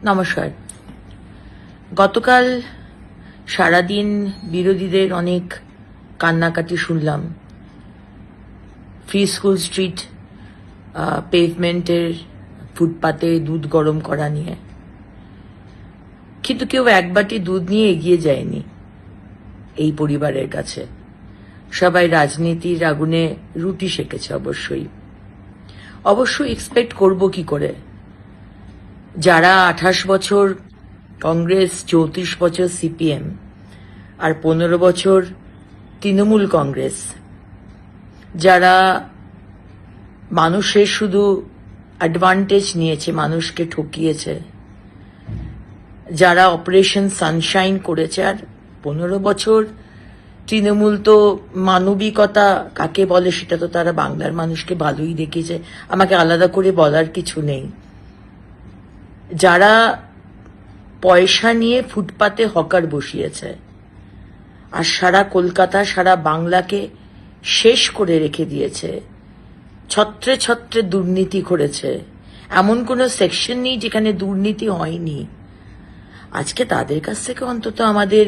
নমস্কার। গতকাল সারাদিন বিরোধীদের অনেক কান্নাকাটি শুনলাম ফ্রি স্কুল স্ট্রিট পেভমেন্টের ফুটপাতে দুধ গরম করা নিয়ে, কিন্তু কেউ এক বাটি দুধ নিয়ে এগিয়ে যায়নি এই পরিবারের কাছে। সবাই রাজনীতির আগুনে রুটি সেকেছে। অবশ্যই এক্সপেক্ট করব কি করে, যারা 28 বছর কংগ্রেস, 34 বছর সিপিএম আর 15 বছর তৃণমূল কংগ্রেস, যারা মানুষের শুধু অ্যাডভান্টেজ নিয়েছে, মানুষকে ঠকিয়েছে, যারা অপারেশন সানশাইন করেছে, আর 15 বছর তৃণমূল তো মানবিকতা কাকে বলে সেটা তো তারা বাংলার মানুষকে ভালোই দেখিয়েছে, আমাকে আলাদা করে বলার কিছু নেই। যারা পয়সা নিয়ে ফুটপাতে হকার বসিয়েছে আর সারা কলকাতা, সারা বাংলাকে শেষ করে রেখে দিয়েছে, ছত্রে ছত্রে দুর্নীতি করেছে, এমন কোনো সেকশন নেই যেখানে দুর্নীতি হয়নি। আজকে তাদের কাছ থেকে অন্তত আমাদের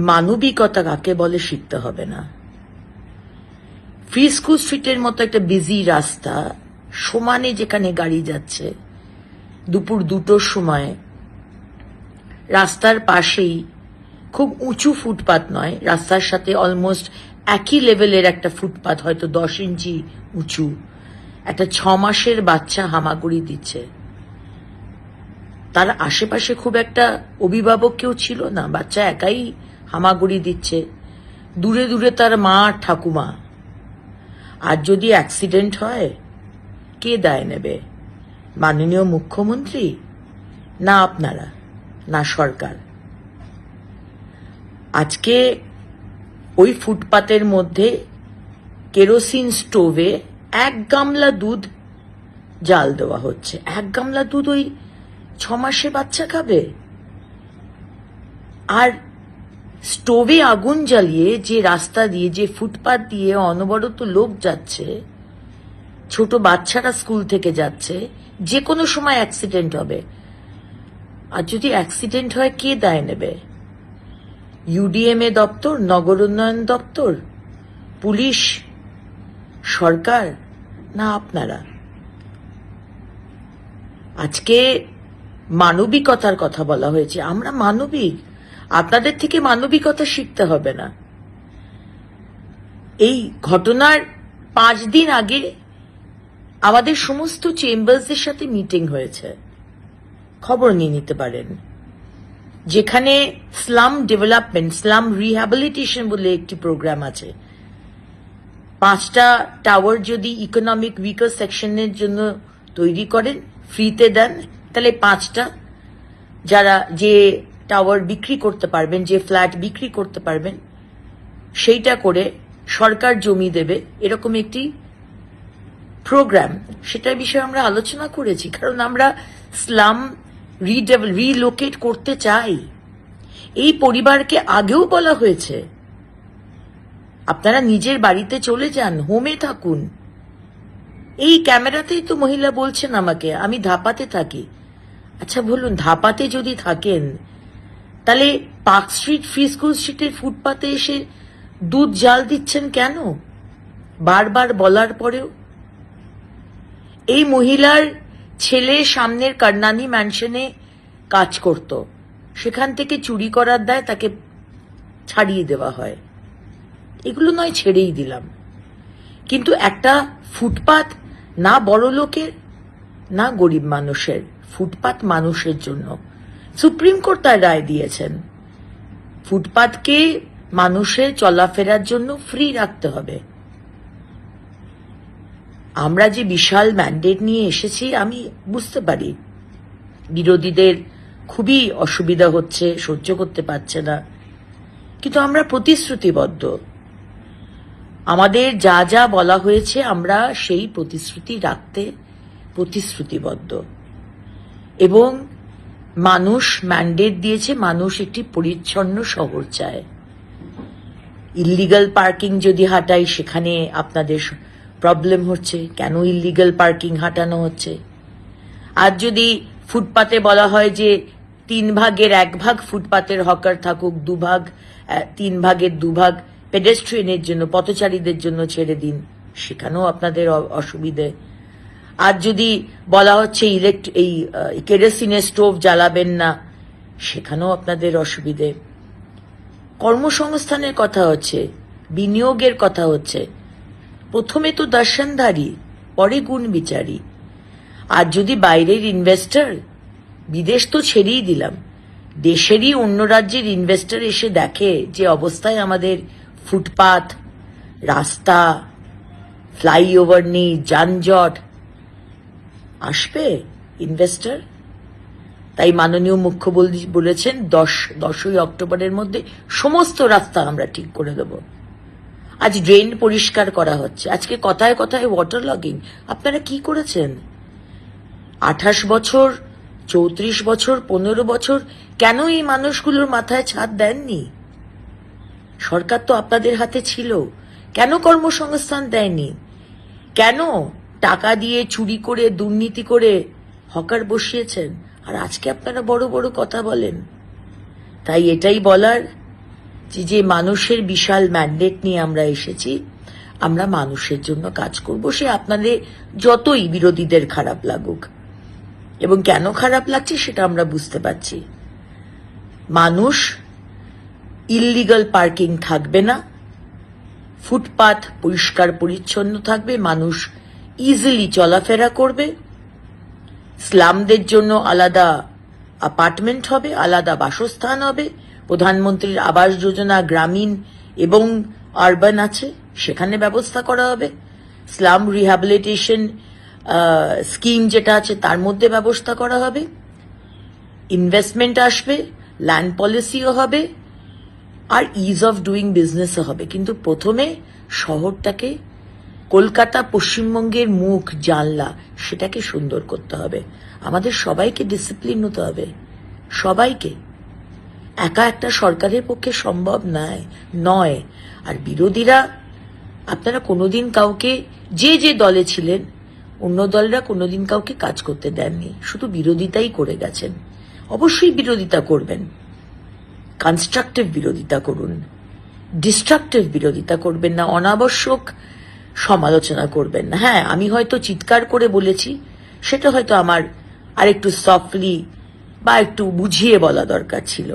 মানবিকতা কাকে বলে শিখতে হবে না। ফ্রি স্কুল স্ট্রিটের মতো একটা বিজি রাস্তা, সমানে যেখানে গাড়ি যাচ্ছে, দুপুর 2টোর সময় রাস্তার পাশেই, খুব উঁচু ফুটপাত নয়, রাস্তার সাথে অলমোস্ট একই লেভেলের একটা ফুটপাত, হয়তো 10 ইঞ্চি উঁচু, একটা 6 মাসের বাচ্চা হামাগুড়ি দিচ্ছে। তার আশেপাশে খুব একটা অভিভাবক কেউ ছিল না, বাচ্চা একাই হামাগুড়ি দিচ্ছে, দূরে দূরে তার মা ঠাকুমা। আর যদি অ্যাক্সিডেন্ট হয়, কে দায় নেবে? মাননীয় মুখ্যমন্ত্রী, না আপনারা, না সরকার? আজকে ওই ফুটপাতের মধ্যে কেরোসিন স্টোভে 1 গামলা দুধ জাল দেওয়া হচ্ছে। 1 গামলা দুধ ওই 6 মাসে বাচ্চা খাবে? আর স্টোভে আগুন জ্বালিয়ে যে রাস্তা দিয়ে, যে ফুটপাত দিয়ে অনবরত লোক যাচ্ছে, ছোট বাচ্চারা স্কুল থেকে যাচ্ছে, যে কোনো সময় অ্যাক্সিডেন্ট হবে। আর যদি অ্যাক্সিডেন্ট হয়, কে দায় নেবে? ইউডিএমএ দপ্তর, নগর উন্নয়ন দপ্তর, পুলিশ, সরকার, না আপনারা? আজকে মানবিকতার কথা বলা হয়েছে, আমরা মানবিক, আপনাদের থেকে মানবিকতা শিখতে হবে না। এই ঘটনার 5 দিন আগে আমাদের সমস্ত চেম্বার্সের সাথে মিটিং হয়েছে, খবর নিয়ে নিতে পারেন, যেখানে স্লাম ডেভেলপমেন্ট, স্লাম রিহ্যাবিলিটেশন বলে একটি প্রোগ্রাম আছে। 5টা টাওয়ার যদি ইকোনমিক উইকার সেকশনের জন্য তৈরি করেন, ফ্রিতে দেন, তাহলে 5টা যারা যে টাওয়ার বিক্রি করতে পারবেন, যে ফ্ল্যাট বিক্রি করতে পারবেন, সেইটা করে সরকার জমি দেবে, এরকম একটি প্রোগ্রাম, সেটার বিষয়ে আমরা আলোচনা করেছি। কারণ আমরা স্লাম রিলোকেট করতে চাই। এই পরিবারকে আগেও বলা হয়েছে, আপনারা নিজের বাড়িতে চলে যান, হোমে থাকুন। এই ক্যামেরাতেই তো মহিলা বলছেন আমাকে, আমি ধাপাতে থাকি। আচ্ছা বলুন, ধাপাতে যদি থাকেন, তাহলে পার্ক স্ট্রিট, ফ্রি স্কুল স্ট্রিটের ফুটপাতে এসে দুধ জাল দিচ্ছেন কেন? বারবার বলার পরেও। এই মহিলার ছেলে সামনের কর্ণানী ম্যানশনে কাজ করত, সেখান থেকে চুরি করার দায় তাকে ছাড়িয়ে দেওয়া হয়। এগুলো নয়, ছেড়েই দিলাম, কিন্তু একটা ফুটপাত না বড় লোকের না গরিব মানুষের, ফুটপাত মানুষের জন্য। সুপ্রিম কোর্ট তার রায় দিয়েছেন, ফুটপাতকে মানুষের চলাফেরার জন্য ফ্রি রাখতে হবে। আমরা যে বিশাল ম্যান্ডেট নিয়ে এসেছি, আমি বুঝতে পারি বিরোধীদের খুবই অসুবিধা হচ্ছে, সহ্য করতে পারছে না, কিন্তু আমরা প্রতিশ্রুতিবদ্ধ। আমাদের যা যা বলা হয়েছে, আমরা সেই প্রতিশ্রুতি রাখতে প্রতিশ্রুতিবদ্ধ। এবং মানুষ ম্যান্ডেট দিয়েছে, মানুষ একটি পরিচ্ছন্ন শহর চায়। ইল্লিগাল পার্কিং যদি হাঁটাই, সেখানে আপনাদের প্রবলেম হচ্ছে, কেন ইল্লিগাল পার্কিং হাঁটানো হচ্ছে। আর যদি ফুটপাতে বলা হয় যে 1/3 ফুটপাতের হকার থাকুক, 3/2 পেডেস্ট্রিয়ানের জন্য, পথচারীদের জন্য ছেড়ে দিন, সেখানেও আপনাদের অসুবিধে। আর যদি বলা হচ্ছে এই কেরোসিনের স্টোভ জ্বালাবেন না, সেখানেও আপনাদের অসুবিধে। কর্মসংস্থানের কথা হচ্ছে, বিনিয়োগের কথা হচ্ছে, প্রথমে তো দর্শনধারী, পরে গুণ বিচারী। আর যদি বাইরের ইনভেস্টর, বিদেশ তো ছেড়েই দিলাম, দেশেরই অন্য রাজ্যের ইনভেস্টর এসে দেখে যে অবস্থায় আমাদের ফুটপাত, রাস্তা, ফ্লাইওভার নেই, যানজট, আসবে ইনভেস্টর? তাই মাননীয় মুখ্যমন্ত্রী বলেছেন 10ই অক্টোবরের মধ্যে সমস্ত রাস্তা আমরা ঠিক করে দেব। আজ ড্রেন পরিষ্কার করা হচ্ছে, আজকে কথায় কথায় ওয়াটার লগিং। আপনারা কি করেছেন? 28 বছর, 34 বছর, 15 বছর কেন এই মানুষগুলোর মাথায় ছাদ দেননি? সরকার তো আপনাদের হাতে ছিল, কেন কর্মসংস্থান দেয়নি? কেন টাকা দিয়ে চুরি করে, দুর্নীতি করে হকার বসিয়েছেন? আর আজকে আপনারা বড় বড় কথা বলেন। তাই এটাই বলার যে মানুষের বিশাল ম্যান্ডেট নিয়ে আমরা এসেছি, আমরা মানুষের জন্য কাজ করব, সে আপনাদের যতই বিরোধীদের খারাপ লাগুক। এবং কেন খারাপ লাগছে সেটা আমরা বুঝতে পারছি। মানুষ, ইললিগাল পার্কিং থাকবে না, ফুটপাত পরিষ্কার পরিচ্ছন্ন থাকবে, মানুষ ইজিলি চলাফেরা করবে, স্লামদের জন্য আলাদা অ্যাপার্টমেন্ট হবে, আলাদা বাসস্থান হবে, প্রধানমন্ত্রীর আবাস যোজনা গ্রামীণ এবং আরবান আছে, সেখানে ব্যবস্থা করা হবে, স্লাম রিহ্যাবিলিটেশন স্কিম যেটা আছে তার মধ্যে ব্যবস্থা করা হবে, ইনভেস্টমেন্ট আসবে, ল্যান্ড পলিসিও হবে, আর ইজ অফ ডুইং বিজনেসও হবে। কিন্তু প্রথমে শহরটাকে, কলকাতা পশ্চিমবঙ্গের মুখ, জানলা, সেটাকে সুন্দর করতে হবে। আমাদের সবাইকে ডিসিপ্লিন হতে হবে, সবাইকে। একা একটা সরকারের পক্ষে সম্ভব নয়। আর বিরোধীরা, আপনারা কোনোদিন কাউকে, যে দলে ছিলেন, অন্য দলরা কোনোদিন কাউকে কাজ করতে দেননি, শুধু বিরোধিতাই করে গেছেন। অবশ্যই বিরোধিতা করবেন, কনস্ট্রাকটিভ বিরোধিতা করুন, ডিস্ট্রাকটিভ বিরোধিতা করবেন না, অনাবশ্যক সমালোচনা করবেন না। হ্যাঁ, আমি হয়তো চিৎকার করে বলেছি, সেটা হয়তো আমার আরেকটু সফটলি বা একটু বুঝিয়ে বলা দরকার ছিল।